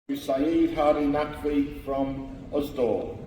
Hadi Naqvi from Usdor.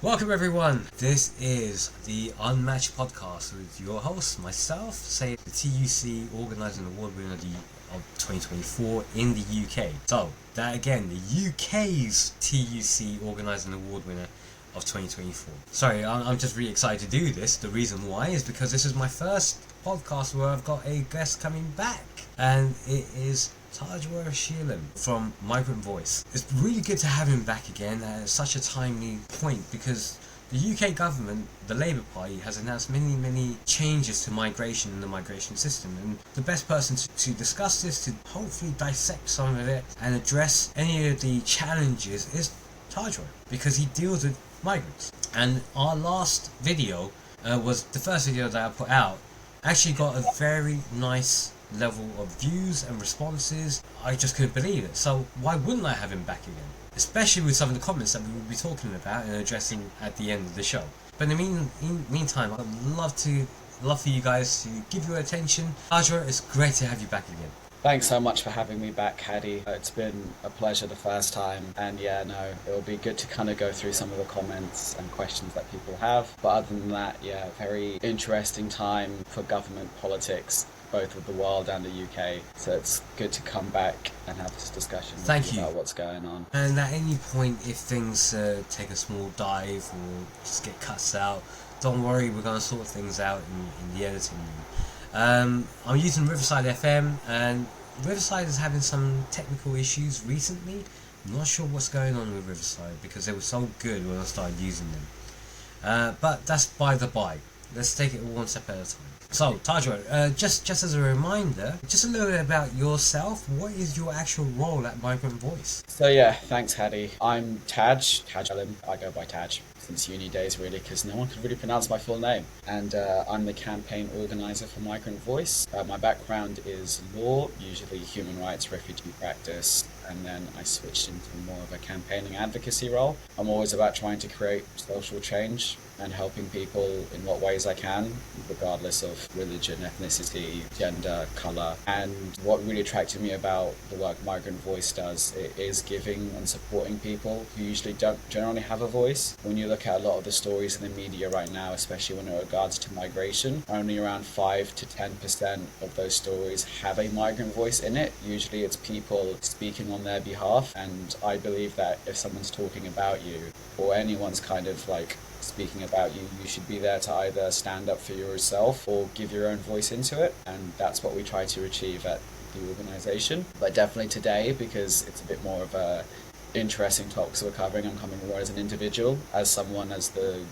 Welcome everyone, this is the Unmatched Podcast with your host, myself, the TUC Organising Award winner of 2024 in the UK. So, that again, the UK's TUC Organising Award winner of 2024. Sorry, I'm just really excited to do this. The reason why is because this is my first podcast where I've got a guest coming back, and it is Tajwar Shelim from Migrant Voice. It's really good to have him back again at such a timely point, because the UK government, the Labour Party, has announced many changes to migration and the migration system, and the best person to discuss this, to hopefully dissect some of it and address any of the challenges, is Tajwar, because he deals with migrants. And our last video was the first video that I put out, actually got a very nice level of views and responses. I just couldn't believe it. So why wouldn't I have him back again? Especially with some of the comments that we will be talking about and addressing at the end of the show. But in the meantime, I'd love for you guys to give your attention. Tajwar, it's great to have you back again. Thanks so much for having me back, Hadi. It's been a pleasure the first time, and it'll be good to kind of go through some of the comments and questions that people have. But other than that, very interesting time for government politics, both of the world and the UK. So it's good to come back and have this discussion about what's going on. And at any point, if things take a small dive or just get cuts out, don't worry, we're going to sort things out in the editing room. I'm using Riverside FM, and Riverside is having some technical issues recently. I'm not sure what's going on with Riverside, because they were so good when I started using them. But that's by the by. Let's take it one step at a time. So, Tajwar, just as a reminder, just a little bit about yourself. What is your actual role at Migrant Voice? So thanks, Hadi. I'm Tajwar Shelim. I go by Taj since uni days, really, because no one could really pronounce my full name. And I'm the campaign organizer for Migrant Voice. My background is law, usually human rights, refugee practice, and then I switched into more of a campaigning advocacy role. I'm always about trying to create social change and helping people in what ways I can, regardless of religion, ethnicity, gender, colour. And what really attracted me about the work Migrant Voice does, it is giving and supporting people who usually don't generally have a voice. When you look at a lot of the stories in the media right now, especially when it regards to migration, only around 5 to 10% of those stories have a migrant voice in it. Usually it's people speaking on their behalf, and I believe that if someone's talking about you, or anyone's kind of like speaking about you, you should be there to either stand up for yourself or give your own voice into it, and that's what we try to achieve at the organisation. But definitely today, because it's a bit more of a interesting topics we're covering, I'm coming more as an individual, as the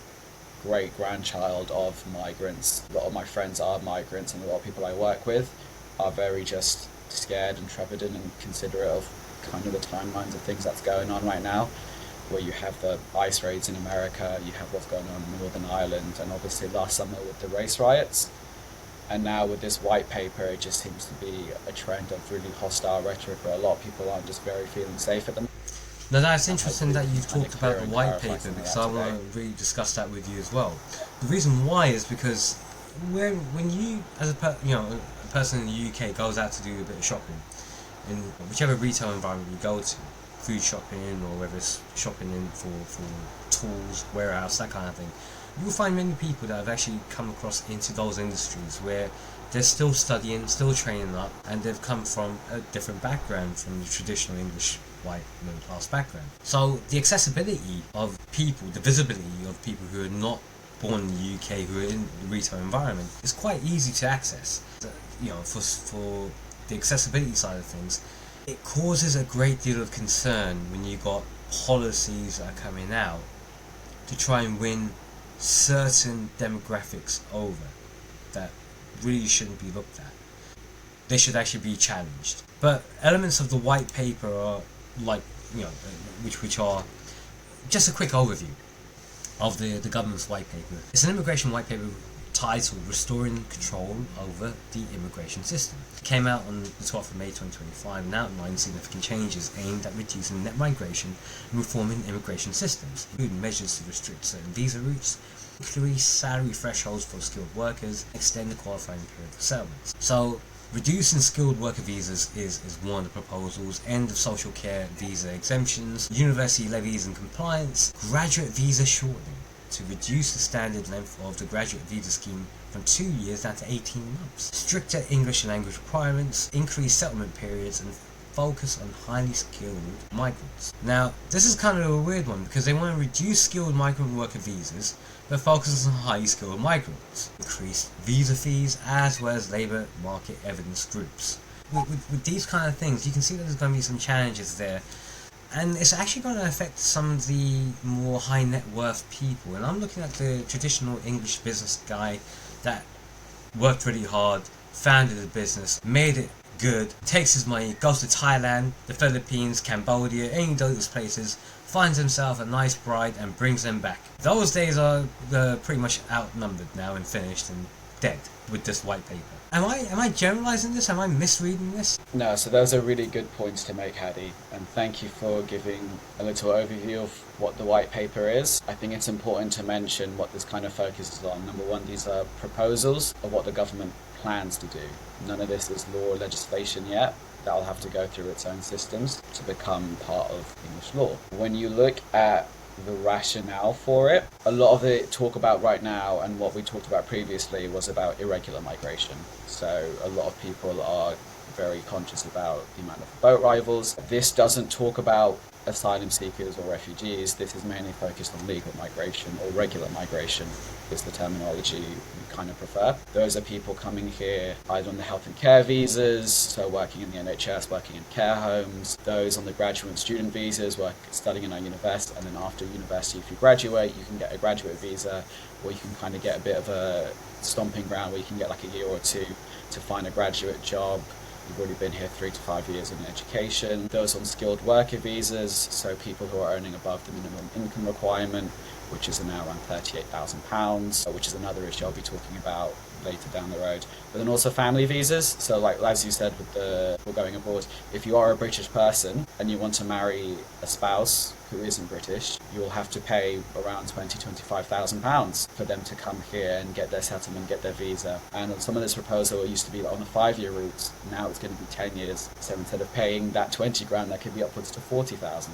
great grandchild of migrants. A lot of my friends are migrants, and a lot of people I work with are very just scared and trepidant and considerate of kind of the timelines of things that's going on right now, where you have the ICE raids in America, you have what's going on in Northern Ireland, and obviously last summer with the race riots. And now with this white paper, it just seems to be a trend of really hostile rhetoric where a lot of people aren't just very feeling safe at them. Now that's interesting that you've talked about the white paper, because I want to really discuss that with you as well. The reason why is because when you, as a person in the UK, goes out to do a bit of shopping, in whichever retail environment you go to, food shopping or whether it's shopping in for tools, warehouse, that kind of thing, you'll find many people that have actually come across into those industries where they're still studying, still training up, and they've come from a different background from the traditional English white middle class background. So the accessibility of people, the visibility of people who are not born in the UK, who are in the retail environment, is quite easy to access. For the accessibility side of things, it causes a great deal of concern when you got policies that are coming out to try and win certain demographics over. that really shouldn't be looked at. They should actually be challenged. But elements of the white paper are like, which are just a quick overview of the government's white paper. It's an immigration white paper titled Restoring Control Over the Immigration System. It came out on the 12th of May 2025 and outlined significant changes aimed at reducing net migration and reforming immigration systems, including measures to restrict certain visa routes, increase salary thresholds for skilled workers, extend the qualifying period for settlements. So, reducing skilled worker visas is one of the proposals, end of social care visa exemptions, university levies and compliance, graduate visa shortening to reduce the standard length of the graduate visa scheme from 2 years down to 18 months, stricter English language requirements, increased settlement periods, and focus on highly skilled migrants. Now, this is kind of a weird one because they want to reduce skilled migrant worker visas but focus on highly skilled migrants, increase visa fees as well as labour market evidence groups. With these kind of things, you can see that there's going to be some challenges there, and it's actually going to affect some of the more high net worth people. And I'm looking at the traditional English business guy that worked really hard, founded a business, made it good, takes his money, goes to Thailand, the Philippines, Cambodia, any of those places, finds himself a nice bride and brings them back. Those days are pretty much outnumbered now and finished and dead with this white paper. Am I generalizing this? Am I misreading this? No, so those are really good points to make, Hadi, and thank you for giving a little overview of what the white paper is. I think it's important to mention what this kind of focuses on. Number one, these are proposals of what the government plans to do. None of this is law or legislation yet. That'll have to go through its own systems to become part of English law. When you look at the rationale for it, a lot of the talk about right now and what we talked about previously was about irregular migration. So a lot of people are very conscious about the amount of boat arrivals. This doesn't talk about asylum seekers or refugees. This is mainly focused on legal migration, or regular migration is the terminology we kind of prefer. Those are people coming here either on the health and care visas, so working in the NHS, working in care homes, those on the graduate and student visas, studying in our university, and then after university, if you graduate, you can get a graduate visa, or you can kind of get a bit of a stomping ground where you can get like a year or two to find a graduate job. You've already been here 3 to 5 years in education. Those on skilled worker visas, so people who are earning above the minimum income requirement, which is now around £38,000, which is another issue I'll be talking about later down the road. But then also family visas, so like as you said with the going abroad, if you are a British person and you want to marry a spouse who isn't British, you'll have to pay around £25,000 for them to come here and get their settlement, get their visa. And on some of this proposal, it used to be on a 5-year route, now it's going to be 10 years. So instead of paying that 20 grand, that could be upwards to 40,000.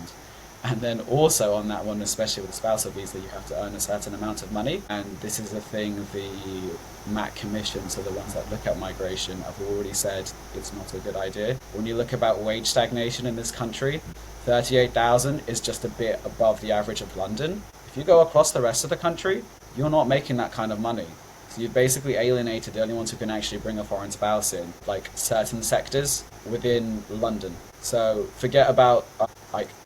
And then also on that one, especially with the spousal visa, you have to earn a certain amount of money. And this is a thing the MAC Commission, so the ones that look at migration, have already said it's not a good idea. When you look about wage stagnation in this country, 38,000 is just a bit above the average of London. If you go across the rest of the country, you're not making that kind of money. So you've basically alienated the only ones who can actually bring a foreign spouse in, like certain sectors within London. So forget about,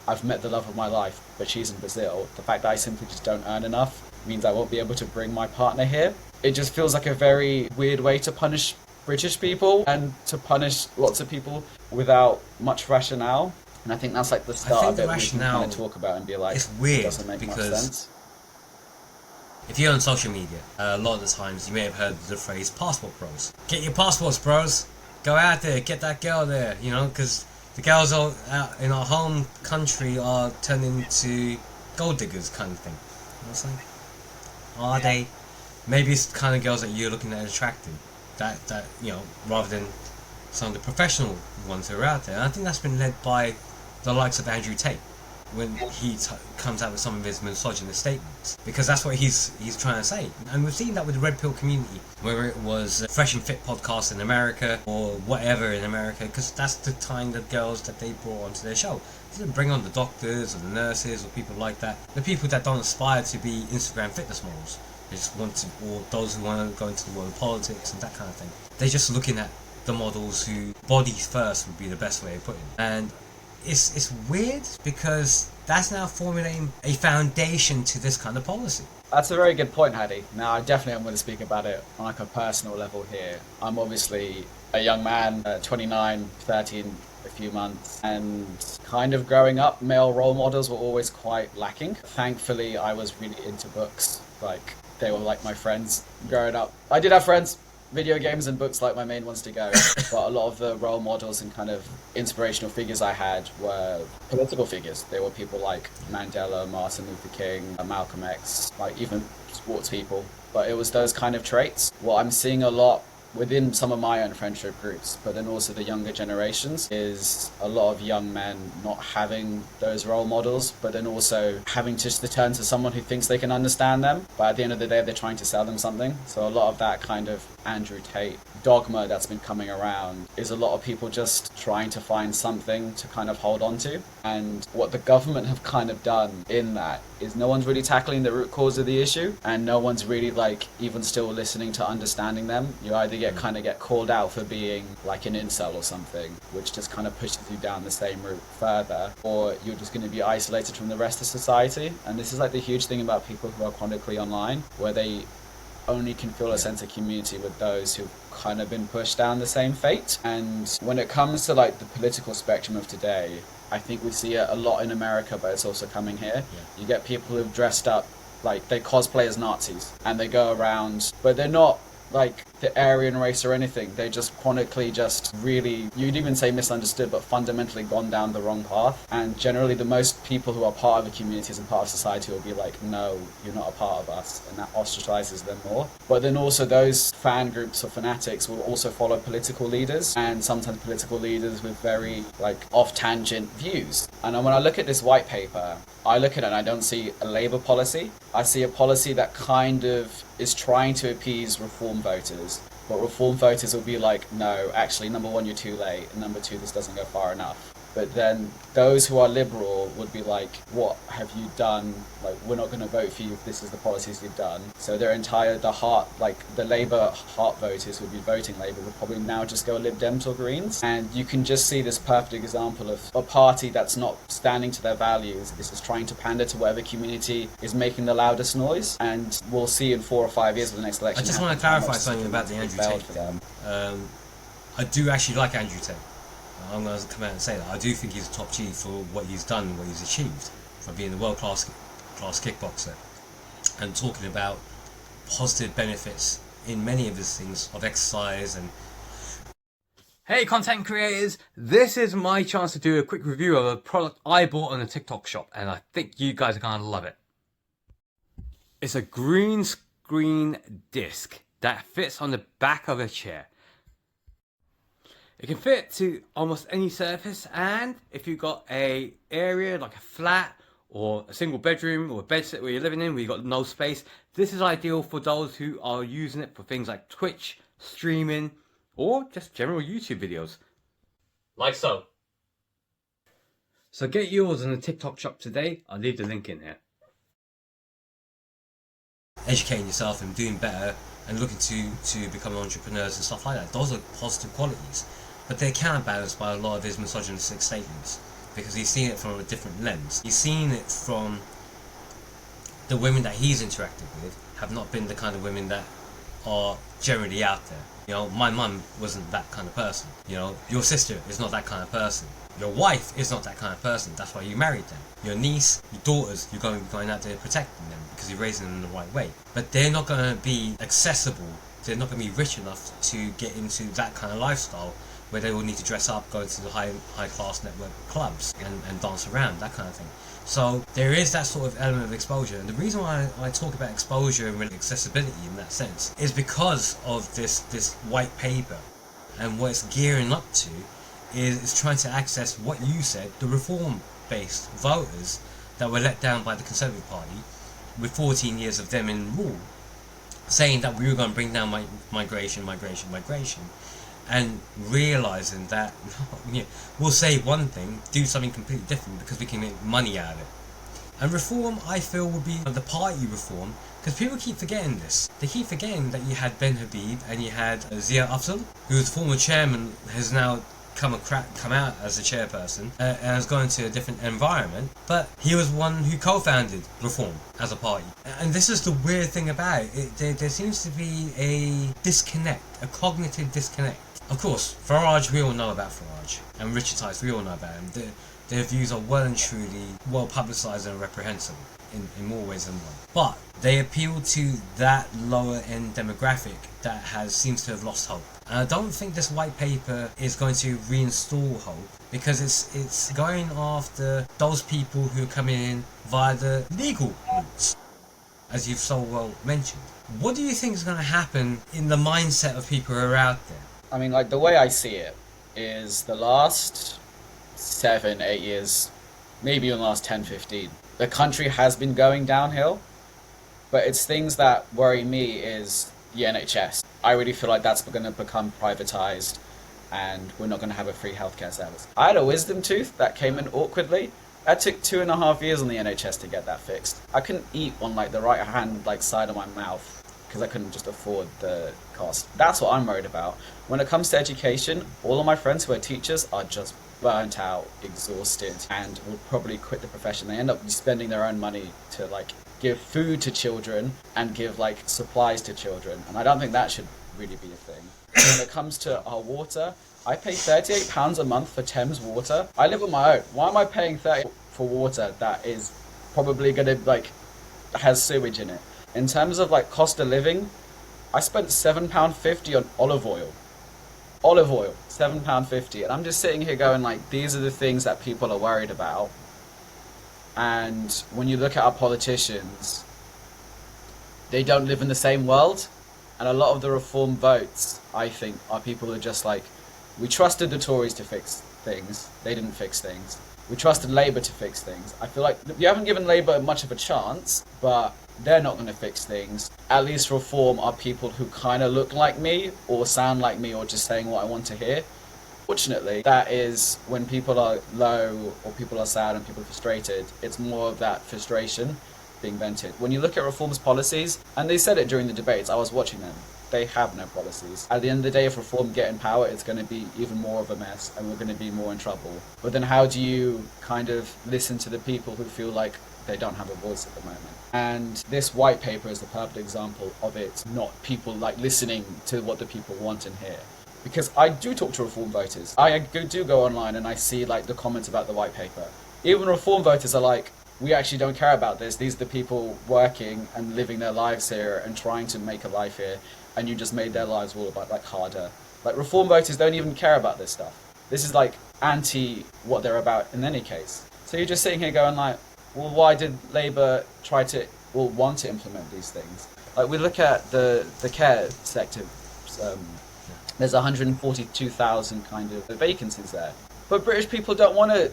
I've met the love of my life, but she's in Brazil. The fact that I simply just don't earn enough means I won't be able to bring my partner here. It just feels like a very weird way to punish British people and to punish lots of people without much rationale. And I think that's like the start of it we can kind of talk about and be like, it's weird, it doesn't make much sense. If you're on social media, a lot of the times you may have heard the phrase passport bros. Get your passports, bros. Go out there, get that girl there, because the girls out in our home country are turning into gold diggers kind of thing. You know what I'm saying? Are they? Maybe it's the kind of girls that you're looking at attractive. That rather than some of the professional ones who are out there. And I think that's been led by the likes of Andrew Tate when he comes out with some of his misogynist statements, because that's what he's trying to say. And we've seen that with the Red Pill community, whether it was Fresh and Fit podcast in America or whatever in America, because that's the kind of girls that they brought onto their show. They didn't bring on the doctors or the nurses or people like that, the people that don't aspire to be Instagram fitness models. They just want to, or those who want to go into the world of politics and that kind of thing. They're just looking at the models who body first would be the best way of putting it. And it's weird because that's now formulating a foundation to this kind of policy. That's a very good point, Hadi. Now, I definitely am going to speak about it on like a personal level here. I'm obviously a young man, 29, 30 in a few months, and kind of growing up, male role models were always quite lacking. Thankfully, I was really into books. Like, they were like my friends growing up. I did have friends. Video games and books like my main ones to go, but a lot of the role models and kind of inspirational figures I had were political figures. They were people like Mandela, Martin Luther King, Malcolm X, like even sports people. But it was those kind of traits. What I'm seeing a lot within some of my own friendship groups, but then also the younger generations, is a lot of young men not having those role models, but then also having to just turn to someone who thinks they can understand them, but at the end of the day they're trying to sell them something. So a lot of that kind of Andrew Tate dogma that's been coming around is a lot of people just trying to find something to kind of hold on to. And what the government have kind of done in that is no one's really tackling the root cause of the issue, and no one's really like even still listening to understanding them. You either get called out for being like an incel or something, which just kind of pushes you down the same route further, or you're just going to be isolated from the rest of society. And this is like the huge thing about people who are chronically online, where they only can feel a sense of community with those who've kind of been pushed down the same fate. And when it comes to like the political spectrum of today, I think we see it a lot in America, but it's also coming here. You get people who've dressed up like they cosplay as Nazis and they go around, but they're not like the Aryan race or anything. They just chronically just really, you'd even say misunderstood, but fundamentally gone down the wrong path. And generally the most people who are part of the communities and part of society will be like, no, you're not a part of us, and that ostracizes them more. But then also those fan groups or fanatics will also follow political leaders, and sometimes political leaders with very like off-tangent views. And when I look at this white paper, I look at it and I don't see a Labour policy. I see a policy that kind of is trying to appease reform voters. But reform voters will be like, no, actually, number one, you're too late. And number two, this doesn't go far enough. But then those who are liberal would be like, what have you done? Like, we're not going to vote for you if this is the policies you've done. So their entire, the Labour heart voters would be voting Labour would probably now just go Lib Dems or Greens. And you can just see this perfect example of a party that's not standing to their values. This is trying to pander to whatever community is making the loudest noise. And we'll see in 4 or 5 years of the next election. I just want to clarify something about the Andrew Tate thing. I do actually like Andrew Tate. I'm going to come out and say that. I do think he's a top chief for what he's done and what he's achieved, from being a world-class kickboxer and talking about positive benefits in many of these things of exercise. And hey content creators, this is my chance to do a quick review of a product I bought on a TikTok shop, and I think you guys are going to love it. It's a green screen disc that fits on the back of a chair. It can fit to almost any surface, and if you've got a area like a flat or a single bedroom or a bedsit where you're living in where you've got no space, this is ideal for those who are using it for things like Twitch, streaming, or just general YouTube videos. Like so. So get yours in the TikTok shop today. I'll leave the link in here. Educating yourself and doing better and looking to become entrepreneurs and stuff like that. Those are positive qualities. But they're counterbalanced by a lot of his misogynistic statements, because he's seen it from a different lens. He's seen it from the women that he's interacted with have not been the kind of women that are generally out there. You know, my mum wasn't that kind of person. You know, your sister is not that kind of person. Your wife is not that kind of person. That's why you married them. Your niece, your daughters, you're going to be going out there protecting them because you're raising them in the right way. But they're not going to be accessible. They're not going to be rich enough to get into that kind of lifestyle where they will need to dress up, go to the high class network clubs and dance around, that kind of thing. So there is that sort of element of exposure, and the reason why I talk about exposure and really accessibility in that sense is because of this white paper, and what it's gearing up to is it's trying to access what you said, the reform-based voters that were let down by the Conservative Party with 14 years of them in rule, saying that we were going to bring down migration, and realising that we'll say one thing, do something completely different because we can make money out of it. And reform, I feel, will be the party reform, because people keep forgetting this. They keep forgetting that you had Ben Habib and you had Zia Afzal, who was former chairman, has now come out as a chairperson and has gone to a different environment, but he was one who co-founded Reform as a party. And this is the weird thing about it. There seems to be a disconnect, a cognitive disconnect. Of course, Farage, we all know about Farage, and Richard Tice, we all know about him. Their views are well and truly well publicised and reprehensible in more ways than one. But they appeal to that lower end demographic that seems to have lost hope. And I don't think this white paper is going to reinstall hope, because it's going after those people who are coming in via the legal routes, as you've so well mentioned. What do you think is going to happen in the mindset of people who are out there? I mean, like, the way I see it is the last 7-8 years, maybe in the last 10-15, the country has been going downhill, but it's things that worry me is the NHS. I really feel like that's going to become privatised and we're not going to have a free healthcare service. I had a wisdom tooth that came in awkwardly. That took 2.5 years on the NHS to get that fixed. I couldn't eat on like the right hand side of my mouth because I couldn't just afford the cost. That's what I'm worried about. When it comes to education, all of my friends who are teachers are just burnt out, exhausted, and will probably quit the profession. They end up spending their own money to like give food to children and give like supplies to children, and I don't think that should really be a thing. When it comes to our water, I pay £38 a month for Thames water. I live on my own. Why am I paying £30 for water that is probably gonna has sewage in it? In terms of like cost of living, I spent £7.50 on olive oil, £7.50, and I'm just sitting here going like, these are the things that people are worried about. And when you look at our politicians, they don't live in the same world, and a lot of the Reform votes, I think, are people who are just like, we trusted the Tories to fix things, they didn't fix things. We trusted Labour to fix things. I feel like you haven't given Labour much of a chance, but they're not going to fix things. At least Reform are people who kind of look like me, or sound like me, or just saying what I want to hear. Fortunately, that is when people are low, or people are sad and people are frustrated, it's more of that frustration being vented. When you look at Reform's policies, and they said it during the debates, I was watching them, they have no policies. At the end of the day, if Reform get in power, it's going to be even more of a mess, and we're going to be more in trouble. But then how do you kind of listen to the people who feel like they don't have a voice at the moment? And this white paper is the perfect example of it, not people like listening to what the people want and hear. Because I do talk to Reform voters. I do go online and I see like the comments about the white paper. Even Reform voters are like, we actually don't care about this. These are the people working and living their lives here and trying to make a life here, and you just made their lives all about like harder. Like Reform voters don't even care about this stuff. This is like anti what they're about in any case. So you're just sitting here going like, well, why did Labour want to implement these things? Like we look at the care sector, there's 142,000 kind of vacancies there. But British people don't want to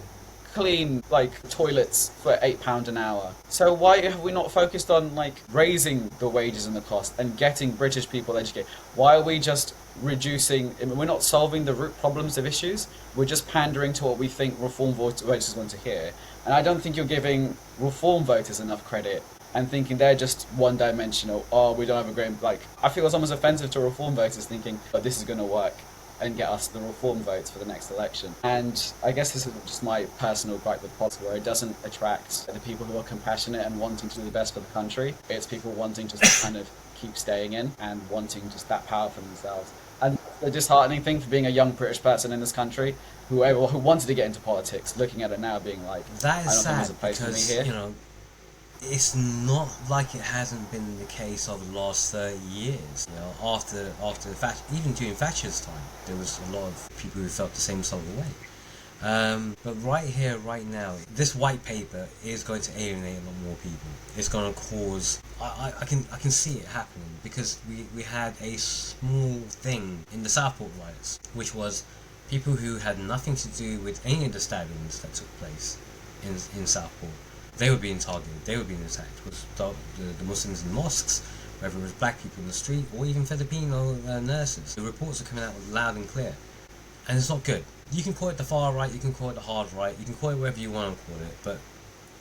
clean like toilets for £8 an hour. So why have we not focused on like raising the wages and the cost and getting British people educated? Why are we just reducing? We're not solving the root problems of issues. We're just pandering to what we think Reform voters want to hear. And I don't think you're giving Reform voters enough credit and thinking they're just one-dimensional. Oh, we don't have a great, like, I feel it's almost offensive to Reform voters thinking, oh, this is going to work and get us the Reform votes for the next election. And I guess this is just my personal gripe with politics, where it doesn't attract the people who are compassionate and wanting to do the best for the country. It's people wanting to kind of keep staying in and wanting just that power for themselves. And the disheartening thing for being a young British person in this country who wanted to get into politics, looking at it now being like, that is I don't sad, think there's a place because, for me here. You know, it's not like it hasn't been the case over the last 30 years. You know, after even during Thatcher's time, there was a lot of people who felt the same sort of way. But right here, right now, this white paper is going to alienate a lot more people. It's going to cause. I can see it happening, because we had a small thing in the Southport riots, which was people who had nothing to do with any of the stabbings that took place in Southport. They were being targeted, they were being attacked. It was the Muslims in the mosques, whether it was black people in the street, or even Filipino nurses. The reports are coming out loud and clear. And it's not good. You can call it the far right, you can call it the hard right, you can call it whatever you want to call it, but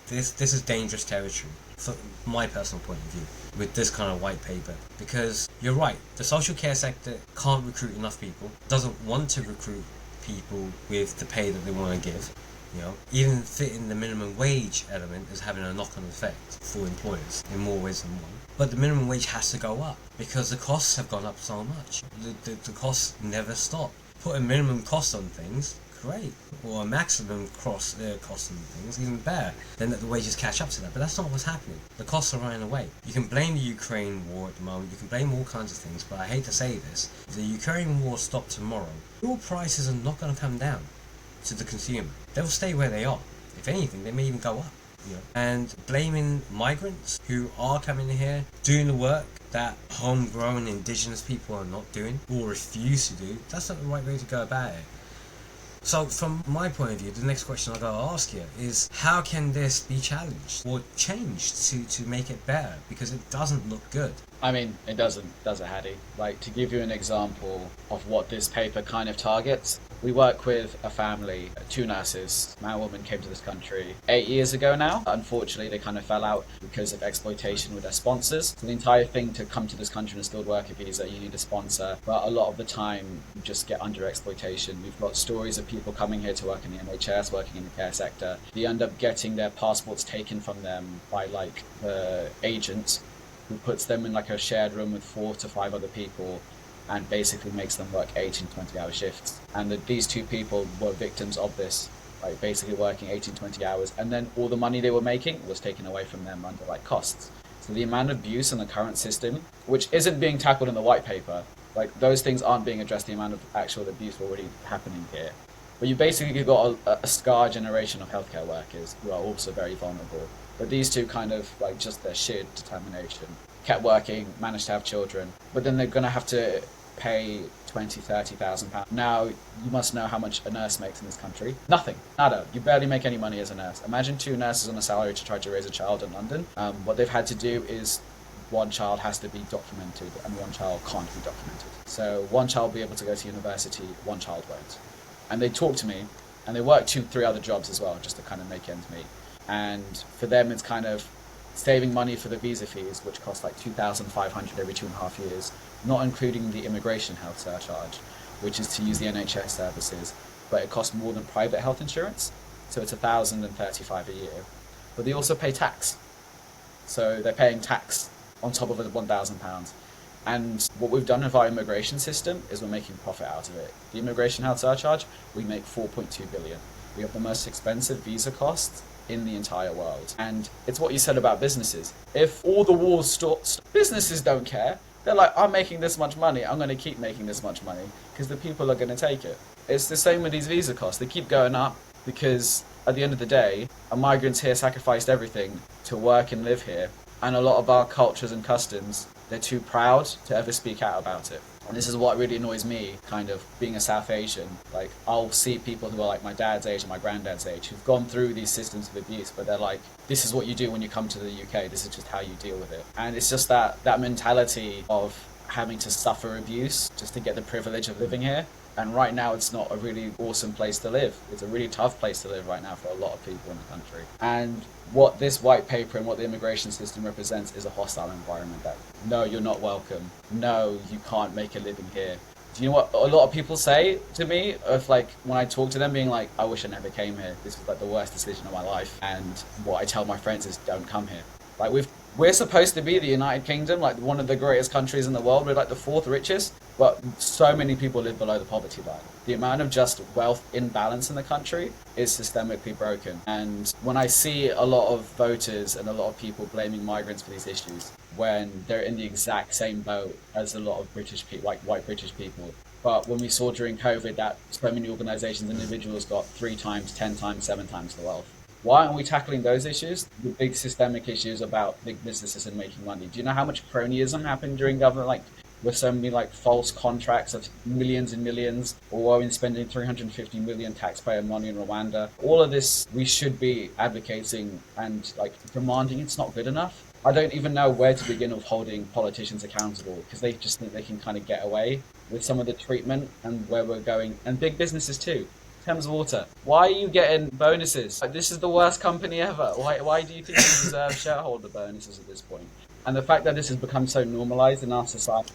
this is dangerous territory, from my personal point of view, with this kind of white paper. Because you're right, the social care sector can't recruit enough people, doesn't want to recruit people with the pay that they want to give. You know, even fitting the minimum wage element is having a knock-on effect for employers in more ways than one. But the minimum wage has to go up because the costs have gone up so much. The costs never stop. Put a minimum cost on things, great. Or a maximum cost on things, even better. Then the wages catch up to that. But that's not what's happening. The costs are running away. You can blame the Ukraine war at the moment. You can blame all kinds of things. But I hate to say this. If the Ukraine war stopped tomorrow, fuel prices are not going to come down to the consumer. They'll stay where they are. If anything, they may even go up. You know? And blaming migrants who are coming here, doing the work that homegrown indigenous people are not doing or refuse to do, that's not the right way to go about it. So from my point of view, the next question I gotta ask you is, how can this be challenged or changed to make it better? Because it doesn't look good. I mean, it doesn't, does it, Hadi? Like, to give you an example of what this paper kind of targets, we work with a family, 2 nurses. Man and woman came to this country 8 years ago now. Unfortunately, they kind of fell out because of exploitation with their sponsors. So the entire thing to come to this country on a skilled worker visa, you need a sponsor. But a lot of the time, you just get under exploitation. We've got stories of people coming here to work in the NHS, working in the care sector. They end up getting their passports taken from them by, like, the agent, who puts them in, like, a shared room with 4 to 5 other people and basically makes them work 18, 20-hour shifts. And these 2 people were victims of this, like basically working 18, 20 hours, and then all the money they were making was taken away from them under like costs. So the amount of abuse in the current system, which isn't being tackled in the white paper, like those things aren't being addressed, the amount of actual abuse already happening here. But you basically got a scar generation of healthcare workers who are also very vulnerable. But these 2 kind of, like, just their sheer determination, kept working, managed to have children, but then they're going to have to pay £20,000-30,000. Now, you must know how much a nurse makes in this country. Nothing. Nada. You barely make any money as a nurse. Imagine 2 nurses on a salary to try to raise a child in London. What they've had to do is 1 child has to be documented and 1 child can't be documented. So 1 child will be able to go to university, 1 child won't. And they talk to me, and they work 2-3 other jobs as well, just to kind of make ends meet. And for them, it's kind of saving money for the visa fees, which cost like $2,500 every 2.5 years, not including the immigration health surcharge, which is to use the NHS services, but it costs more than private health insurance, so it's $1,035 a year. But they also pay tax, so they're paying tax on top of the £1,000. And what we've done with our immigration system is we're making profit out of it. The immigration health surcharge, we make $4.2 billion. We have the most expensive visa costs in the entire world. And it's what you said about businesses. If all the wars stopped, businesses don't care. They're like, I'm making this much money, I'm going to keep making this much money because the people are going to take it. It's the same with these visa costs. They keep going up because at the end of the day, a migrant here sacrificed everything to work and live here. And a lot of our cultures and customs, they're too proud to ever speak out about it. And this is what really annoys me, kind of being a South Asian. Like, I'll see people who are like my dad's age and my granddad's age who've gone through these systems of abuse, but they're like, this is what you do when you come to the UK, this is just how you deal with it. And it's just that mentality of having to suffer abuse just to get the privilege of living here. And right now, it's not a really awesome place to live. It's a really tough place to live right now for a lot of people in the country. And what this white paper and what the immigration system represents is a hostile environment that, no, you're not welcome. No, you can't make a living here. Do you know what a lot of people say to me? Of like, when I talk to them being like, I wish I never came here. This was like the worst decision of my life. And what I tell my friends is, don't come here. Like, we're supposed to be the United Kingdom, like one of the greatest countries in the world. We're like the 4th richest, but so many people live below the poverty line. The amount of just wealth imbalance in the country is systemically broken. And when I see a lot of voters and a lot of people blaming migrants for these issues, when they're in the exact same boat as a lot of British people, like white British people. But when we saw during COVID that so many organizations and individuals got 3 times, 10 times, 7 times the wealth. Why aren't we tackling those issues? The big systemic issues about big businesses and making money. Do you know how much cronyism happened during government? Like, with so many like false contracts of millions and millions, or in spending 350 million taxpayer money in Rwanda. All of this we should be advocating and like demanding. It's not good enough. I don't even know where to begin with holding politicians accountable because they just think they can kind of get away with some of the treatment and where we're going. And big businesses too. Thames Water. Why are you getting bonuses? Like, this is the worst company ever. Why do you think you deserve shareholder bonuses at this point? And the fact that this has become so normalized in our society.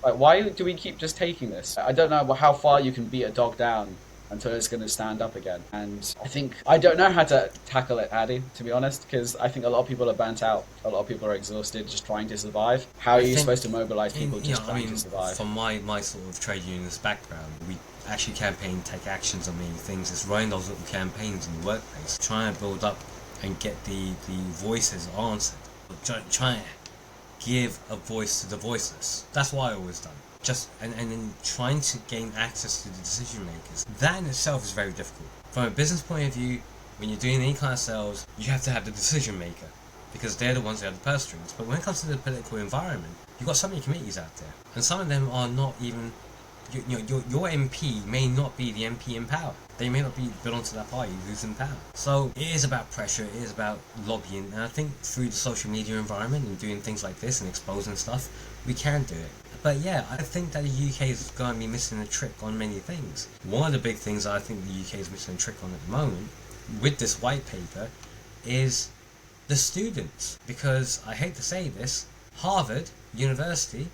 Like, why do we keep just taking this? I don't know how far you can beat a dog down until it's going to stand up again. And I don't know how to tackle it, Hadi, to be honest, because I think a lot of people are burnt out. A lot of people are exhausted just trying to survive. How are you supposed to mobilize people trying to survive? From my sort of trade unionist background, we actually campaign, take actions on many things. It's running those little campaigns in the workplace, trying to build up and get the voices answered. Trying to give a voice to the voiceless. That's what I always done. And then trying to gain access to the decision makers. That in itself is very difficult. From a business point of view, when you're doing any kind of sales, you have to have the decision maker, because they're the ones who have the purse strings. But when it comes to the political environment, you've got so many committees out there, and some of them are not even. Your MP may not be the MP in power. They may not belong to that party who's in power. So it is about pressure, it is about lobbying, and I think through the social media environment and doing things like this and exposing stuff, we can do it. But yeah, I think that the UK is going to be missing a trick on many things. One of the big things I think the UK is missing a trick on at the moment, with this white paper, is the students. Because, I hate to say this, Harvard University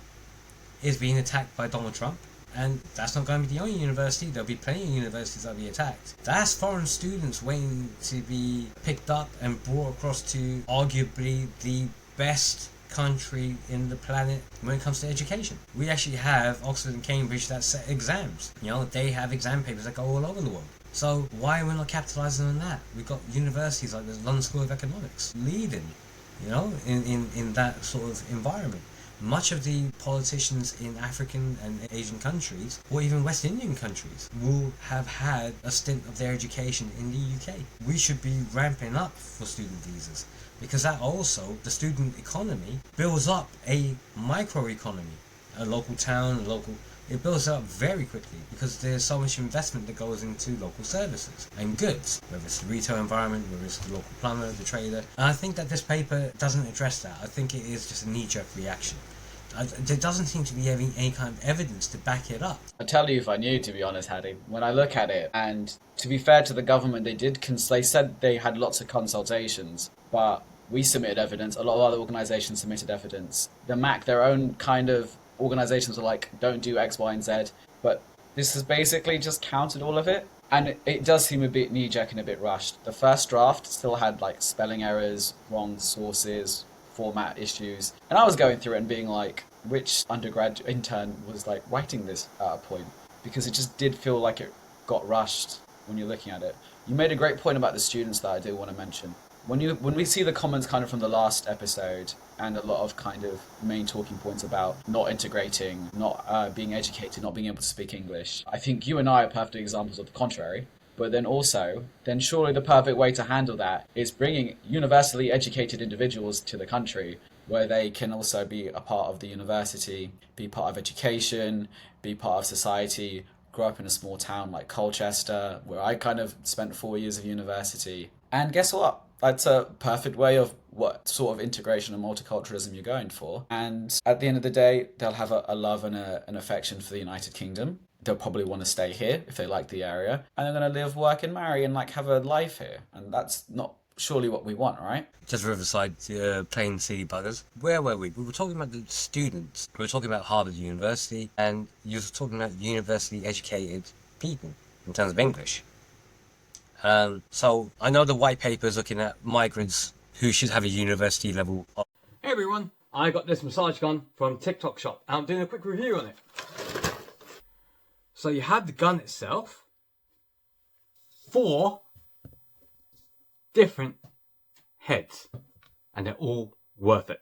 is being attacked by Donald Trump. And that's not going to be the only university. There'll be plenty of universities that'll be attacked. That's foreign students waiting to be picked up and brought across to arguably the best country in the planet when it comes to education. We actually have Oxford and Cambridge that set exams. They have exam papers that go all over the world. So why are we not capitalising on that? We've got universities like the London School of Economics leading, in that sort of environment. Much of the politicians in African and Asian countries, or even West Indian countries, will have had a stint of their education in the UK. We should be ramping up for student visas, because that also, the student economy, builds up a microeconomy. A local town, it builds up very quickly, because there's so much investment that goes into local services and goods, whether it's the retail environment, whether it's the local plumber, the trader. And I think that this paper doesn't address that. I think it is just a knee-jerk reaction. There doesn't seem to be any kind of evidence to back it up. I'll tell you if I knew, to be honest, Hadi. When I look at it, and to be fair to the government, they said they had lots of consultations, but we submitted evidence, a lot of other organisations submitted evidence. The MAC, their own kind of organisations were like, don't do X, Y, and Z, but this has basically just counted all of it. And it does seem a bit knee-jerk and a bit rushed. The first draft still had spelling errors, wrong sources, format issues, and I was going through it and being like, which undergrad intern was writing this at a point, because it just did feel like it got rushed when you're looking at it. You made a great point about the students that I do want to mention. When we see the comments kind of from the last episode, and a lot of kind of main talking points about not integrating, not being educated, not being able to speak English, I think you and I are perfect examples of the contrary. But then surely the perfect way to handle that is bringing universally educated individuals to the country, where they can also be a part of the university, be part of education, be part of society, grow up in a small town like Colchester, where I kind of spent 4 years of university. And guess what? That's a perfect way of what sort of integration and multiculturalism you're going for. And at the end of the day, they'll have a love and an affection for the United Kingdom. They'll probably want to stay here if they like the area, and they're going to live, work, and marry, and have a life here. And that's not surely what we want, right? Just Riverside, plain city buggers. Where were we? We were talking about the students. We were talking about Harvard University, and you were talking about university educated people in terms of English. So I know the white paper is looking at migrants who should have a university level. Hey everyone, I got this massage gun from TikTok shop. I'm doing a quick review on it. So you have the gun itself, 4 different heads, and they're all worth it.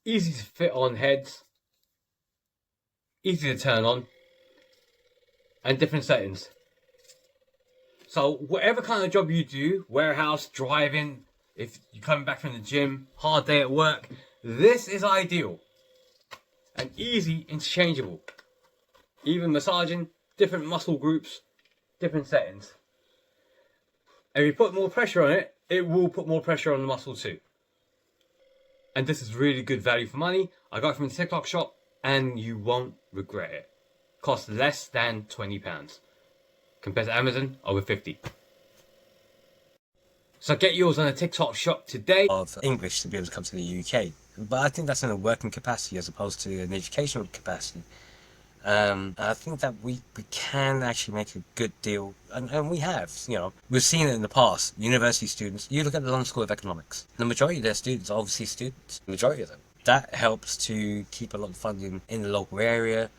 Easy to fit on heads, easy to turn on, and different settings. So whatever kind of job you do, warehouse, driving, if you're coming back from the gym, hard day at work, this is ideal. And easy interchangeable. Even massaging, different muscle groups, different settings. And if you put more pressure on it, it will put more pressure on the muscle too. And this is really good value for money. I got it from the TikTok shop and you won't regret it. Costs less than £20. Compared to Amazon, over 50. So get yours on the TikTok shop today. Of English to be able to come to the UK. But I think that's in a working capacity as opposed to an educational capacity. I think that we can actually make a good deal, and we have, we've seen it in the past. University students, you look at the London School of Economics, the majority of their students are overseas students, the majority of them. That helps to keep a lot of funding in the local area,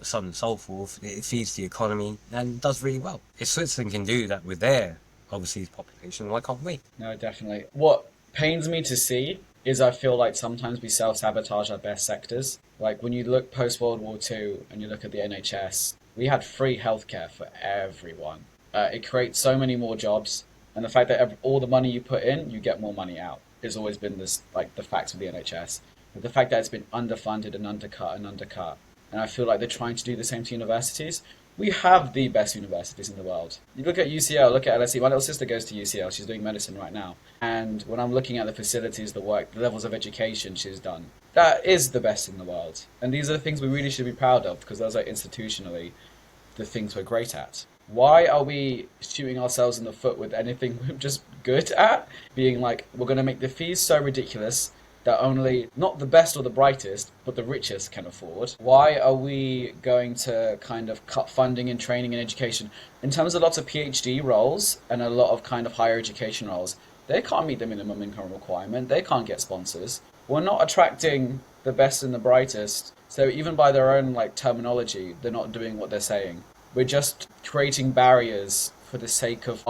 so on and so forth. It feeds the economy and does really well. If Switzerland can do that with their overseas population, why can't we? No, definitely. What pains me to see is I feel like sometimes we self-sabotage our best sectors. Like when you look post-World War II and you look at the NHS, we had free healthcare for everyone. It creates so many more jobs, and the fact that all the money you put in, you get more money out. It's always been this, like the facts of the NHS. But the fact that it's been underfunded and undercut, and I feel like they're trying to do the same to universities. We have the best universities in the world. You look at UCL, look at LSE. My little sister goes to UCL. She's doing medicine right now. And when I'm looking at the facilities, the work, the levels of education she's done, that is the best in the world. And these are the things we really should be proud of, because those are institutionally the things we're great at. Why are we shooting ourselves in the foot with anything we're just good at? Being like, we're going to make the fees so ridiculous that only, not the best or the brightest, but the richest can afford. Why are we going to kind of cut funding in training and education? In terms of lots of PhD roles and a lot of kind of higher education roles, they can't meet the minimum income requirement. They can't get sponsors. We're not attracting the best and the brightest. So even by their own like terminology, they're not doing what they're saying. We're just creating barriers for the sake of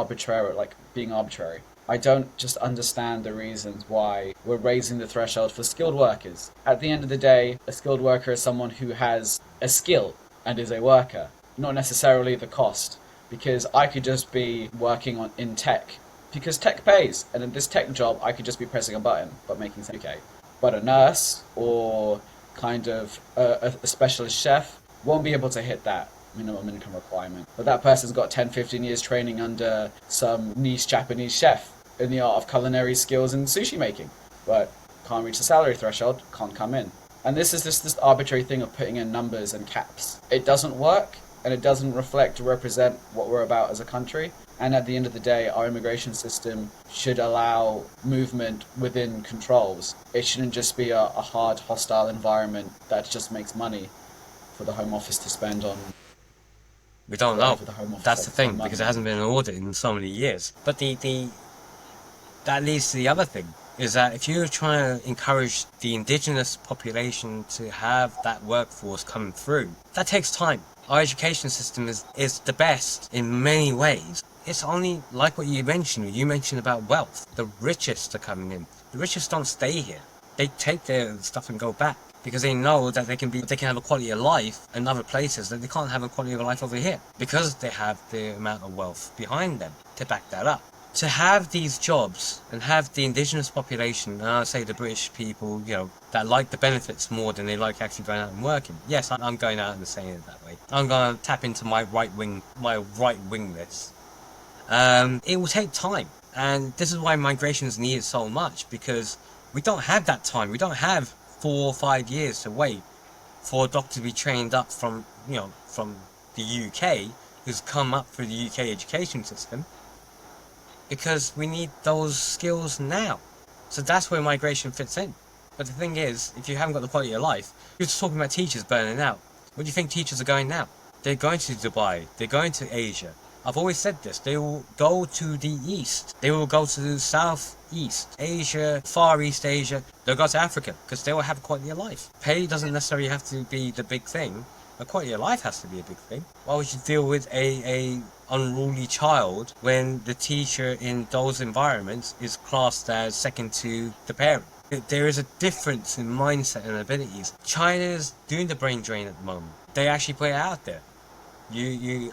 being arbitrary. I don't just understand the reasons why we're raising the threshold for skilled workers. At the end of the day, a skilled worker is someone who has a skill and is a worker, not necessarily the cost. Because I could just be working in tech, because tech pays, and in this tech job, I could just be pressing a button, but making some UK. But a nurse or kind of a specialist chef won't be able to hit that minimum income requirement. But that person's got 10, 15 years training under some niche Japanese chef in the art of culinary skills and sushi making, but can't reach the salary threshold, can't come in. And this is just this arbitrary thing of putting in numbers and caps. It doesn't work, and it doesn't reflect or represent what we're about as a country. And at the end of the day, our immigration system should allow movement within controls. It shouldn't just be a hard, hostile environment that just makes money for the Home Office to spend on. We don't know. That's the thing, because it hasn't been an audit in so many years. But that leads to the other thing, is that if you're trying to encourage the indigenous population to have that workforce coming through, that takes time. Our education system is the best in many ways. It's only like what you mentioned about wealth. The richest are coming in. The richest don't stay here. They take their stuff and go back, because they know that they can have a quality of life in other places that they can't have a quality of life over here, because they have the amount of wealth behind them to back that up. To have these jobs and have the indigenous population, and I say the British people, that like the benefits more than they like actually going out and working. Yes, I'm going out and saying it that way. I'm going to tap into my right wingness. It will take time, and this is why migration is needed so much, because we don't have that time. We don't have 4 or 5 years to wait for a doctor to be trained up from the UK, who's come up through the UK education system, because we need those skills now. So that's where migration fits in. But the thing is, if you haven't got the quality of life, you're just talking about teachers burning out. Where do you think teachers are going now? They're going to Dubai, they're going to Asia. I've always said this, they will go to the east, they will go to the southeast Asia, Far East Asia, they'll go to Africa, because they will have a quality of life. Pay doesn't necessarily have to be the big thing, but quality of life has to be a big thing. Why would you deal with a unruly child when the teacher in those environments is classed as second to the parent? There is a difference in mindset and abilities. China's doing the brain drain at the moment. They actually put it out there. You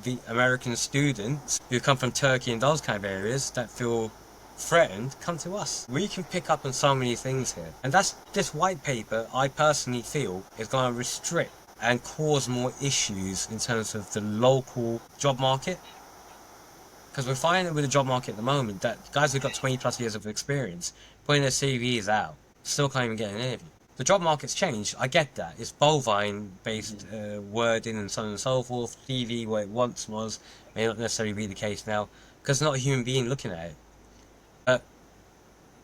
the American students who come from Turkey and those kind of areas that feel threatened, come to us. We can pick up on so many things here. And this white paper, I personally feel, is going to restrict and cause more issues in terms of the local job market. Because we're finding with the job market at the moment that guys who've got 20 plus years of experience putting their CVs out still can't even get an interview. The job market's changed, I get that. It's bovine based wording and so on and so forth. TV, what it once was, may not necessarily be the case now, because not a human being looking at it. But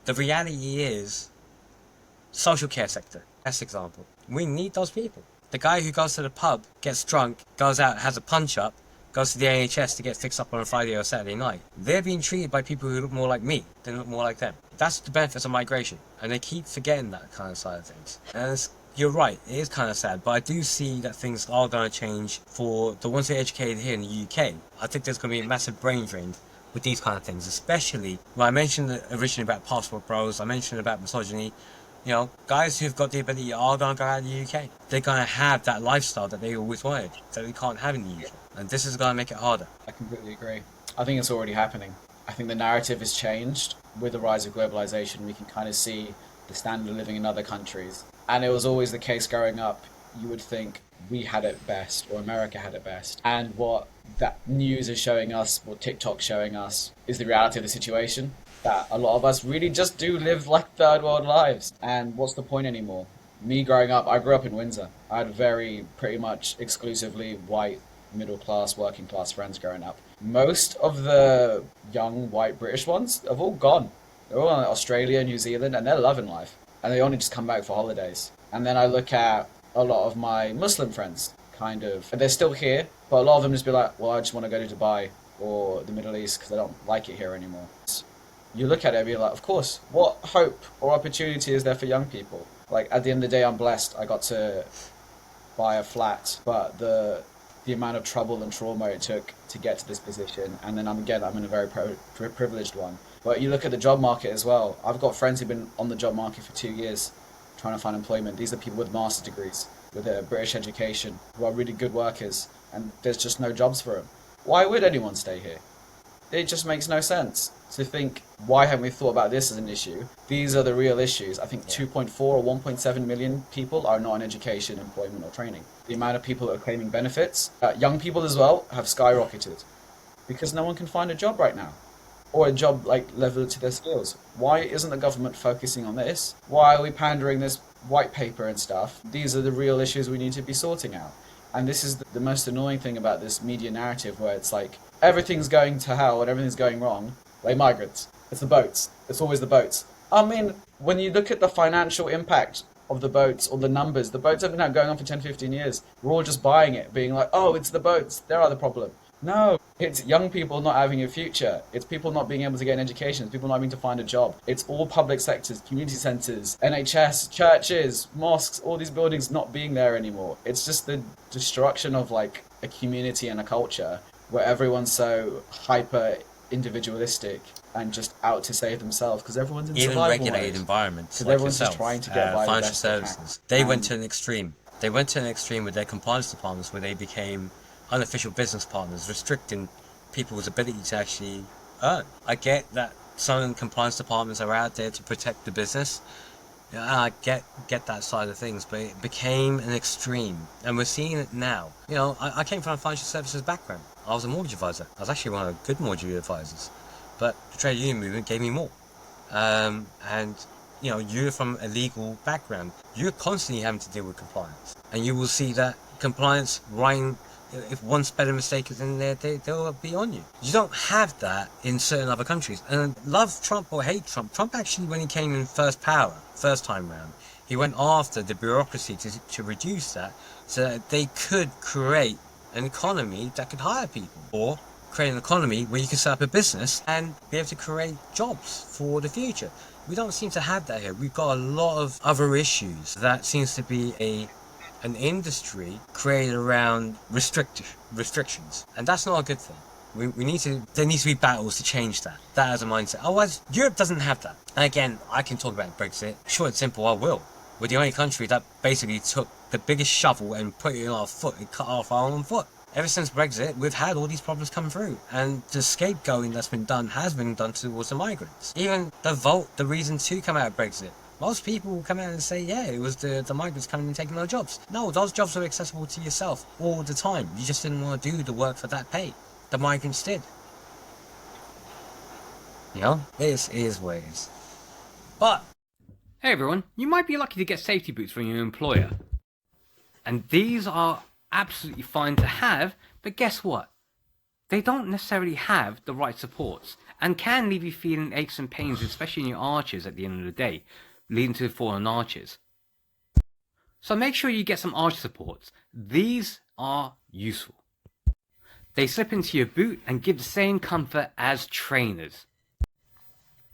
the reality is, social care sector, best example. We need those people. The guy who goes to the pub, gets drunk, goes out, has a punch-up, goes to the NHS to get fixed up on a Friday or Saturday night. They're being treated by people who look more like me than look more like them. That's the benefits of migration, and they keep forgetting that kind of side of things. And you're right, it is kind of sad, but I do see that things are going to change for the ones who are educated here in the UK. I think there's going to be a massive brain drain with these kind of things, especially when I mentioned originally about passport bros, I mentioned about misogyny. You know, guys who've got the ability are going to go out of the UK. They're going to have that lifestyle that they always wanted, that they can't have in the UK. And this is going to make it harder. I completely agree. I think it's already happening. I think the narrative has changed. With the rise of globalization, we can kind of see the standard of living in other countries. And it was always the case growing up. You would think we had it best, or America had it best. And what that news is showing us, what TikTok's showing us, is the reality of the situation. That a lot of us really just do live like third world lives. And what's the point anymore? Me growing up, I grew up in Windsor. I had very pretty much exclusively white, middle class, working class friends growing up. Most of the young white British ones have all gone. They're all in Australia, New Zealand, and they're loving life. And they only just come back for holidays. And then I look at a lot of my Muslim friends, kind of, and they're still here, but a lot of them just be like, well, I just want to go to Dubai or the Middle East because I don't like it here anymore. You look at it and be like, of course, what hope or opportunity is there for young people? Like, at the end of the day, I'm blessed. I got to buy a flat, but the amount of trouble and trauma it took to get to this position, and then I'm in a very privileged one. But you look at the job market as well. I've got friends who've been on the job market for 2 years trying to find employment. These are people with master's degrees, with a British education, who are really good workers, and there's just no jobs for them. Why would anyone stay here? It just makes no sense to think, why haven't we thought about this as an issue? These are the real issues. I think 2.4 or 1.7 million people are not in education, employment or training. The amount of people that are claiming benefits, young people as well, have skyrocketed because no one can find a job right now, or a job like level to their skills. Why isn't the government focusing on this? Why are we pandering this white paper and stuff? These are the real issues we need to be sorting out. And this is the most annoying thing about this media narrative, where it's like everything's going to hell and everything's going wrong. Like migrants, it's the boats. It's always the boats. I mean, when you look at the financial impact of the boats or the numbers, the boats have been out going on for 10, 15 years. We're all just buying it, being like, oh, it's the boats. They're the problem. No, it's young people not having a future. It's people not being able to get an education. It's people not being able to find a job. It's all public sectors, community centres, NHS, churches, mosques, all these buildings not being there anymore. It's just the destruction of like a community and a culture where everyone's so hyper individualistic and just out to save themselves because everyone's in survival mode. Even regulated environments, because like everyone's yourself, just trying to get by financial the best they can. services. They went to an extreme. They went to an extreme with their compliance departments, where they became unofficial business partners, restricting people's ability to actually earn. I get that some compliance departments are out there to protect the business. I get that side of things, but it became an extreme, and we're seeing it now. You know, I came from a financial services background. I was a mortgage advisor. I was actually one of the good mortgage advisors, but the trade union movement gave me more. And you know, you're from a legal background. You're constantly having to deal with compliance, and you will see that compliance running. If one spelling mistake is in there, they'll be on you. You don't have that in certain other countries. And love Trump or hate Trump, Trump actually, when he came in first time round, he went after the bureaucracy to reduce that, so that they could create an economy that could hire people, or create an economy where you can set up a business and be able to create jobs for the future. We don't seem to have that here. We've got a lot of other issues that seems to be an industry created around restrictions, and that's not a good thing. There needs to be battles to change that as a mindset. Otherwise, Europe doesn't have that. And again, I can talk about Brexit. Short and simple, I will. We're the only country that basically took the biggest shovel and put it in our foot and cut off our own foot. Ever since Brexit, we've had all these problems come through, and the scapegoating that's been done has been done towards the migrants. Even the reason to come out of Brexit, most people will come out and say, yeah, it was the migrants coming and taking our jobs. No, those jobs were accessible to yourself all the time. You just didn't want to do the work for that pay. The migrants did. You know, it is what it is. But, hey everyone, you might be lucky to get safety boots from your employer. And these are absolutely fine to have, but guess what? They don't necessarily have the right supports, and can leave you feeling aches and pains, especially in your arches at the end of the day, leading to fallen arches. So make sure you get some arch supports. These are useful. They slip into your boot and give the same comfort as trainers,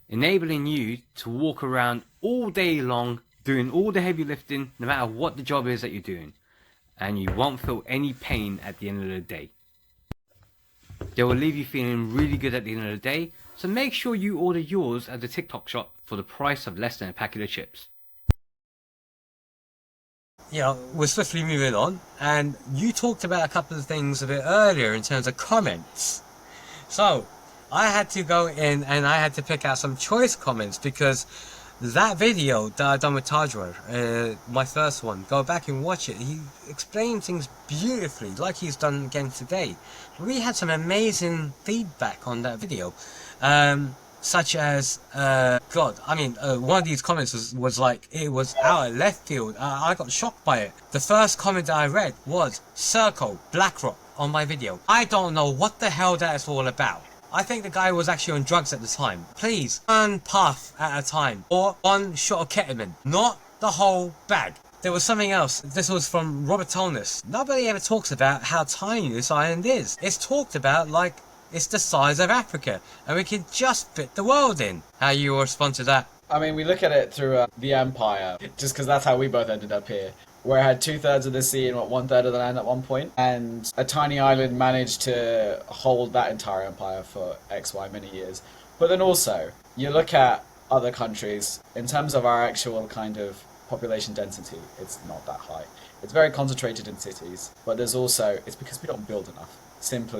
enabling you to walk around all day long doing all the heavy lifting no matter what the job is that you're doing, and you won't feel any pain at the end of the day. They will leave you feeling really good at the end of the day, so make sure you order yours at the TikTok shop for the price of less than a packet of chips. We're swiftly moving on, and you talked about a couple of things a bit earlier in terms of comments. So, I had to go in and I had to pick out some choice comments because that video that I done with Tajwar, my first one, go back and watch it. He explained things beautifully, like he's done again today. We had some amazing feedback on that video. Such as, one of these comments was like, it was out of left field. I got shocked by it. The first comment that I read was, Circle, BlackRock, on my video. I don't know what the hell that is all about. I think the guy was actually on drugs at the time. Please, one puff at a time, or one shot of ketamine, not the whole bag. There was something else. This was from Robert Tolness. Nobody ever talks about how tiny this island is. It's talked about like it's the size of Africa, and we can just fit the world in. How you respond to that? I mean, we look at it through the empire, just because that's how we both ended up here, where it had 2/3 of the sea and 1/3 of the land at one point, and a tiny island managed to hold that entire empire for XY many years. But then also, you look at other countries, in terms of our actual kind of population density, it's not that high. It's very concentrated in cities, but there's also, it's because we don't build enough. Simple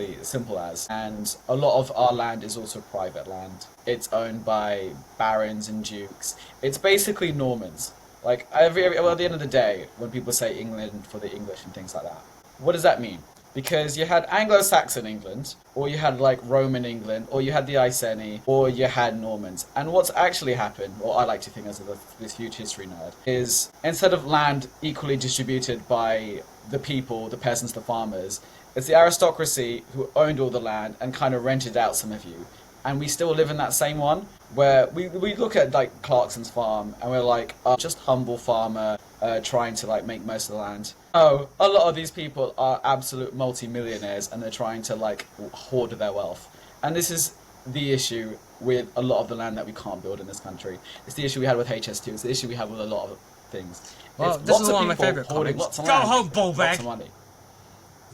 as. And a lot of our land is also private land. It's owned by barons and dukes. It's basically Normans. Like, at the end of the day, when people say England for the English and things like that, what does that mean? Because you had Anglo-Saxon England, or you had like Roman England, or you had the Iceni, or you had Normans. And what's actually happened, or I like to think as this huge history nerd, is instead of land equally distributed by the people, the peasants, the farmers, it's the aristocracy who owned all the land and kind of rented out some of you. And we still live in that same one, where we look at like Clarkson's farm and we're like, just humble farmer trying to like make most of the land. Oh, a lot of these people are absolute multi-millionaires and they're trying to like hoard their wealth. And this is the issue with a lot of the land that we can't build in this country. It's the issue we had with HS2. It's the issue we have with a lot of things. Well, this is one of my favourite comments. Go home, ballbag!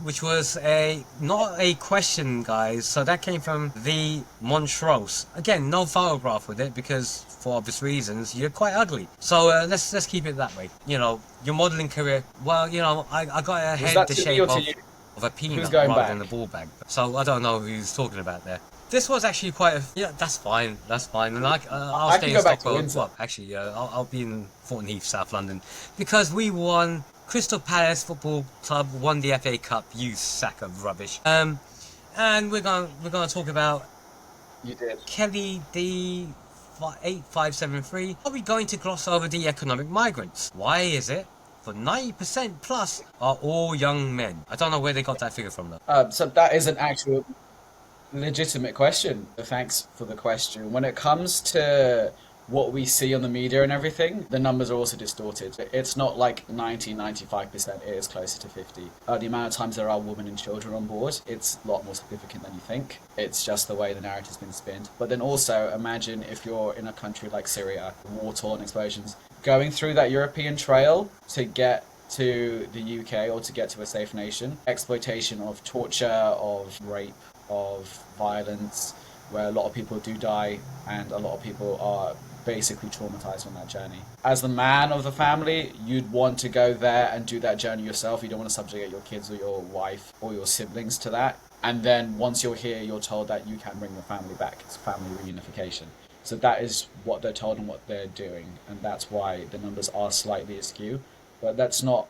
Which was not a question, guys. So that came from the Montrose. Again, no photograph with it because, for obvious reasons, you're quite ugly. So let's keep it that way. Your modelling career. Well, I got a head the shape of a peanut rather than a ball bag. So I don't know who's talking about there. This was actually quite that's fine. And I'll stay in Stockholm. Well, actually, I'll be in Thornton Heath, South London, because we won. Crystal Palace Football Club won the FA Cup, you sack of rubbish. And we're gonna talk about Kelly D8573. Are we going to gloss over the economic migrants? Why is it for 90% plus are all young men? I don't know where they got that figure from though. So that is an actual legitimate question. Thanks for the question. When it comes to what we see on the media and everything, the numbers are also distorted. It's not like 90-95%, it is closer to 50. The amount of times there are women and children on board, it's a lot more significant than you think. It's just the way the narrative's been spinned. But then also, imagine if you're in a country like Syria, war-torn explosions, going through that European trail to get to the UK or to get to a safe nation, exploitation of torture, of rape, of violence, where a lot of people do die and a lot of people are basically traumatized on that journey. As the man of the family, you'd want to go there and do that journey yourself. You don't want to subjugate your kids or your wife or your siblings to that. And then once you're here, you're told that you can bring your family back. It's family reunification. So that is what they're told and what they're doing. And that's why the numbers are slightly askew. But let's not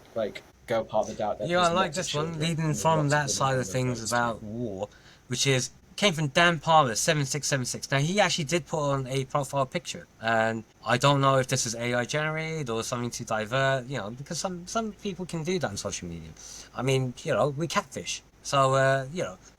go part of the doubt. I like this one, leading from that side of things about war, which is came from Dan Palmer, 7676. Now, he actually did put on a profile picture, and I don't know if this is AI generated or something to divert, because some people can do that on social media. I mean, we catfish. So,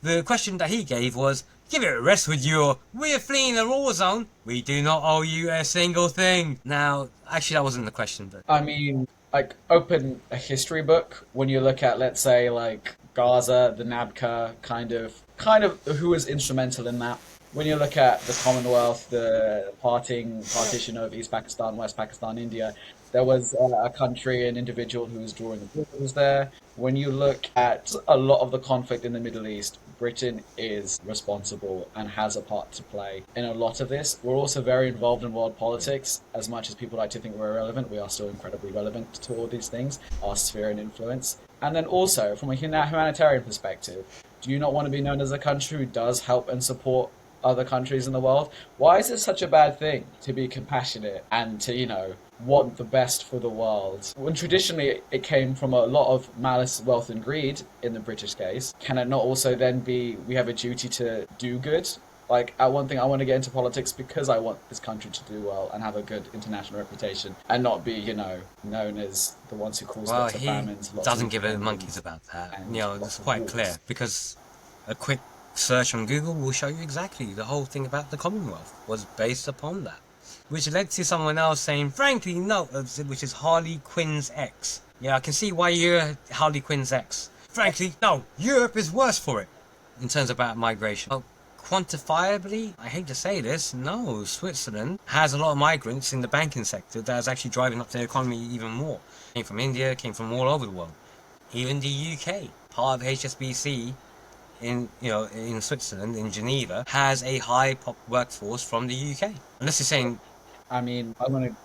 the question that he gave was, give it a rest with your, we're fleeing a war zone, we do not owe you a single thing. Now, actually, that wasn't the question, but... I mean, like open a history book when you look at, let's say, like Gaza, the Nabka, kind of who was instrumental in that. When you look at the Commonwealth, the partition of East Pakistan, West Pakistan, India, there was a country, an individual who was drawing the borders there. When you look at a lot of the conflict in the Middle East, Britain is responsible and has a part to play in a lot of this. We're also very involved in world politics. As much as people like to think we're irrelevant, we are still incredibly relevant to all these things, our sphere and influence. And then also, from a humanitarian perspective, do you not want to be known as a country who does help and support other countries in the world? Why is it such a bad thing to be compassionate and to, want the best for the world? When traditionally it came from a lot of malice, wealth and greed in the British case, can it not also then be we have a duty to do good? Like, one thing, I want to get into politics because I want this country to do well and have a good international reputation and not be, known as the ones who cause lots of famines. He doesn't give a monkeys about that. It's quite clear because a quick search on Google will show you exactly the whole thing about the Commonwealth was based upon that, which led to someone else saying, frankly, no, which is Harley Quinn's ex. Yeah, I can see why you're Harley Quinn's ex. Frankly, no, Europe is worse for it in terms about migration. Oh, quantifiably, I hate to say this, no, Switzerland has a lot of migrants in the banking sector that is actually driving up their economy even more. Came from India, came from all over the world. Even the UK, part of HSBC, in Switzerland, in Geneva, has a high workforce from the UK. Unless you're saying, I'm going to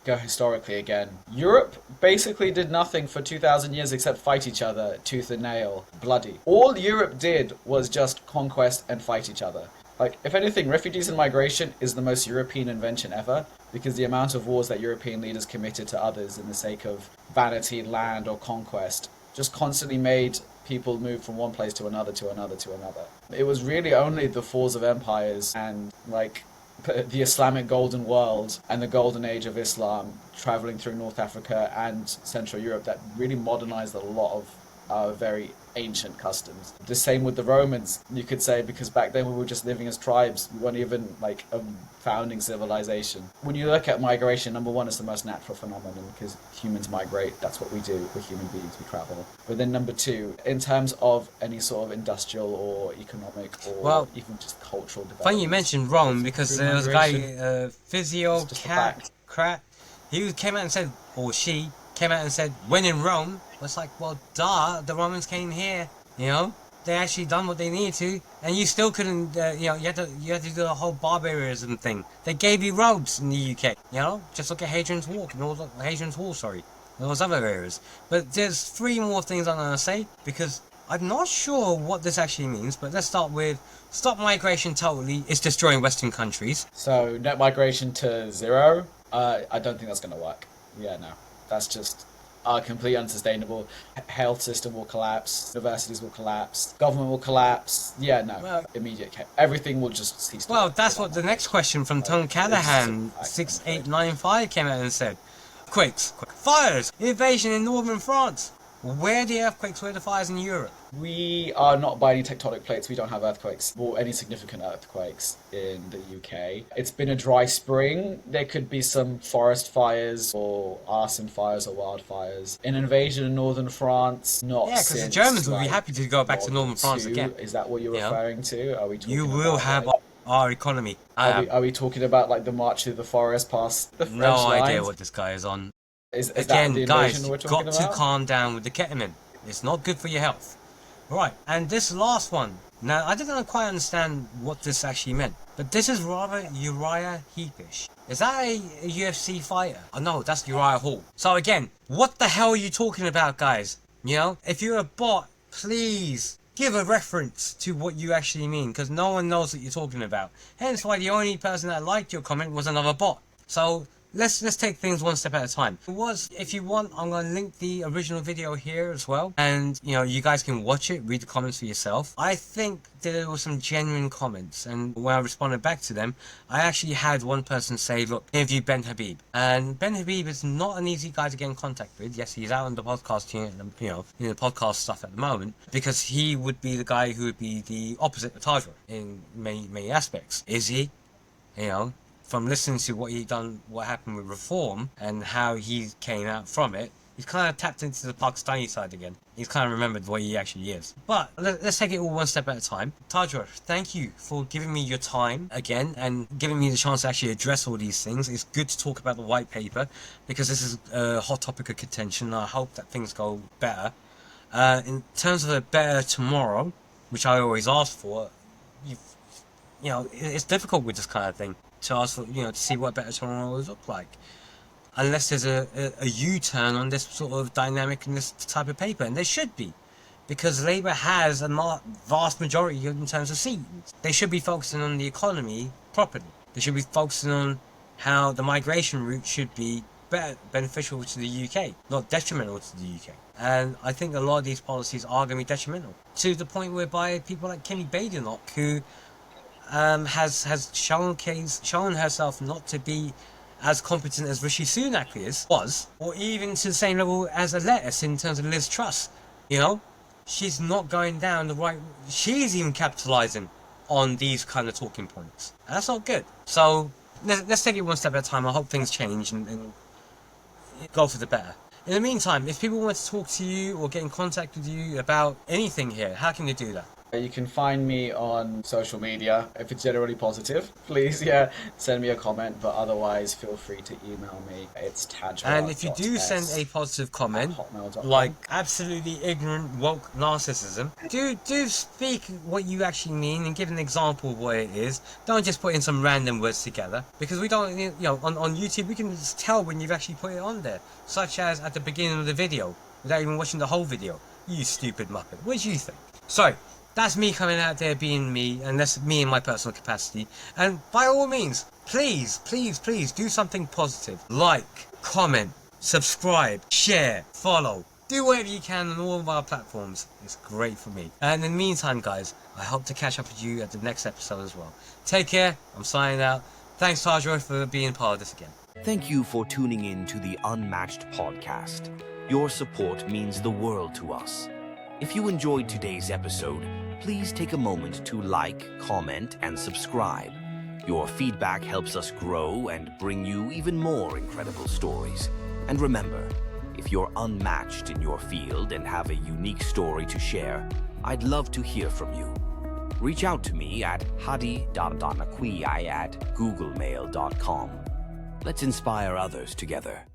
go historically again. Europe basically did nothing for 2,000 years except fight each other, tooth and nail, bloody. All Europe did was just conquest and fight each other. Like, if anything, refugees and migration is the most European invention ever, because the amount of wars that European leaders committed to others in the sake of vanity, land, or conquest just constantly made people move from one place to another, to another, to another. It was really only the falls of empires and, the Islamic golden world and the golden age of Islam traveling through North Africa and Central Europe that really modernized a lot of our very ancient customs. The same with the Romans, you could say, because back then we were just living as tribes. We weren't even a founding civilization. When you look at migration, number one, is the most natural phenomenon because humans migrate. That's what we do. We're human beings. We travel. But then number two, in terms of any sort of industrial or economic or even just cultural development. Funny you mentioned Rome because there was a guy, he came out and said, or she came out and said, when in Rome. It's like, well, duh, the Romans came here, they actually done what they needed to, and you still couldn't, you had to do the whole barbarism thing. They gave you roads in the UK, just look at Hadrian's Wall, and those other areas. But there's three more things I'm going to say, because I'm not sure what this actually means, but let's start with, stop migration totally, it's destroying Western countries. So, net migration to zero, I don't think that's going to work. Yeah, no, that's just completely unsustainable. Health system will collapse, universities will collapse, government will collapse. Yeah, no, immediate. Everything will just cease. Well, that's what the next question from Tom Callahan 6895 came out and said. Quakes, fires, invasion in northern France. Where are the earthquakes? Where are the fires in Europe? We are not by any tectonic plates. We don't have earthquakes or any significant earthquakes in the UK. It's been a dry spring. There could be some forest fires or arson fires or wildfires. An invasion in northern France, not because the Germans will be happy to go back to northern France again. Is that what you're referring to? Are we talking You will have our economy. Are we talking about the march through the forest past the French lines? No idea what this guy is on. Is Again, that the guys, we're you've got about? to calm down with the ketamine. It's not good for your health. Right, and this last one. Now, I didn't quite understand what this actually meant, but this is rather Uriah Heepish. Is that a UFC fighter? Oh no, that's Uriah Hall. So again, what the hell are you talking about, guys? If you're a bot, please give a reference to what you actually mean, because no one knows what you're talking about. Hence why the only person that liked your comment was another bot. So let's take things one step at a time. If you want, I'm going to link the original video here as well. And, you guys can watch it, read the comments for yourself. I think there were some genuine comments. And when I responded back to them, I actually had one person say, look, interview Ben Habib. And Ben Habib is not an easy guy to get in contact with. Yes, he's out on the podcast here, in the podcast stuff at the moment. Because he would be the guy who would be the opposite of Tajwar in many, many aspects. Is he? from listening to what happened with reform and how he came out from it, he's kind of tapped into the Pakistani side again. He's kind of remembered what he actually is. But let's take it all one step at a time. Tajwar, thank you for giving me your time again and giving me the chance to actually address all these things. It's good to talk about the white paper because this is a hot topic of contention. I hope that things go better. In terms of a better tomorrow, which I always ask for, it's difficult with this kind of thing to ask for, to see what better tomorrow will look like. Unless there's a U-turn on this sort of dynamic and this type of paper. And there should be. Because Labour has a vast majority in terms of seats. They should be focusing on the economy properly. They should be focusing on how the migration route should be beneficial to the UK, not detrimental to the UK. And I think a lot of these policies are going to be detrimental. To the point whereby people like Kemi Badenoch, who has shown herself not to be as competent as Rishi Sunak was, or even to the same level as a lettuce in terms of Liz Truss. She's not going down the right. She's even capitalising on these kind of talking points. And that's not good. So let's take it one step at a time. I hope things change and go for the better. In the meantime, if people want to talk to you or get in contact with you about anything here, how can they do that? You can find me on social media. If it's generally positive, please, send me a comment. But otherwise, feel free to email me. It's Tajwar. And if you do send a positive comment, like absolutely ignorant woke narcissism, do speak what you actually mean and give an example of what it is. Don't just put in some random words together, because we don't, on YouTube we can just tell when you've actually put it on there, such as at the beginning of the video, without even watching the whole video. You stupid muppet. What do you think? So, that's me coming out there being me, and that's me in my personal capacity. And by all means, please do something positive. Like, comment, subscribe, share, follow. Do whatever you can on all of our platforms. It's great for me. And in the meantime, guys, I hope to catch up with you at the next episode as well. Take care. I'm signing out. Thanks, Tajwar, for being part of this again. Thank you for tuning in to the Unmatched Podcast. Your support means the world to us. If you enjoyed today's episode, please take a moment to like, comment, and subscribe. Your feedback helps us grow and bring you even more incredible stories. And remember, if you're unmatched in your field and have a unique story to share, I'd love to hear from you. Reach out to me at hadi.naqvi@googlemail.com. Let's inspire others together.